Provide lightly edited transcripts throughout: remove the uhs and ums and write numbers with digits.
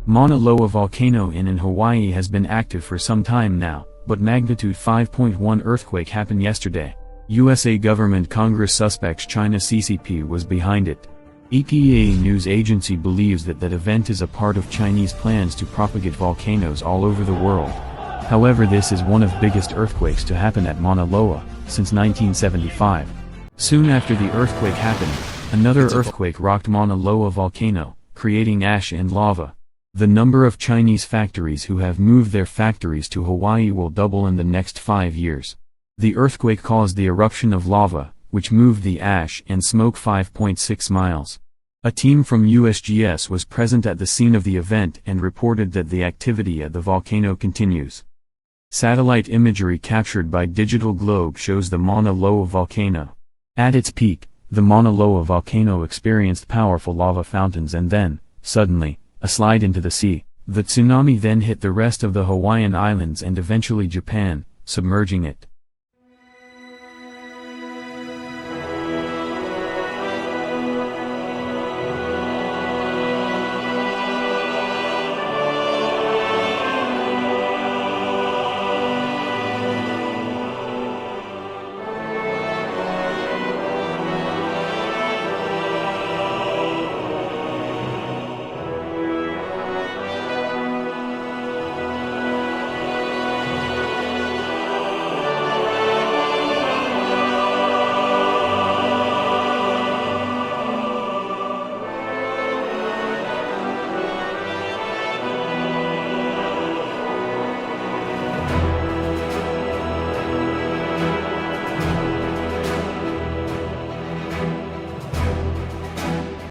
Mauna Loa volcano in Hawaii has been active for some time now, but magnitude 5.1 earthquake happened yesterday. USA government Congress suspects China CCP was behind it. EPA news agency believes that event is a part of Chinese plans to propagate volcanoes all over the world. However, this is one of biggest earthquakes to happen at Mauna Loa since 1975. Soon after the earthquake happened, another earthquake rocked Mauna Loa volcano, creating ash and lava. The number of Chinese factories who have moved their factories to Hawaii will double in the next 5 years. The earthquake caused the eruption of lava, which moved the ash and smoke 5.6 miles. A team from USGS was present at the scene of the event and reported that the activity at the volcano continues. Satellite imagery captured by Digital Globe shows the Mauna Loa volcano. At its peak, the Mauna Loa volcano experienced powerful lava fountains and then, suddenly, a slide into the sea. The tsunami then hit the rest of the Hawaiian Islands and eventually Japan, submerging it.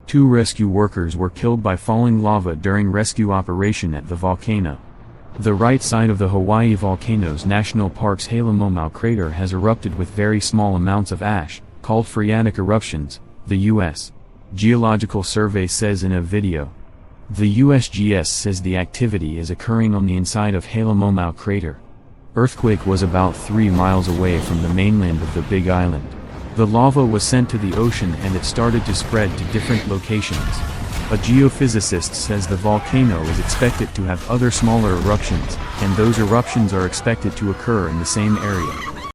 Two rescue workers were killed by falling lava during rescue operation at the volcano. The right side of the Hawaii Volcanoes National Park's Halemaumau crater has erupted with very small amounts of ash, called phreatic eruptions, the U.S. Geological Survey says in a video. The USGS says the activity is occurring on the inside of Halemaumau crater. Earthquake was about 3 miles away from the mainland of the Big Island. The lava was sent to the ocean and it started to spread to different locations. A geophysicist says the volcano is expected to have other smaller eruptions, and those eruptions are expected to occur in the same area.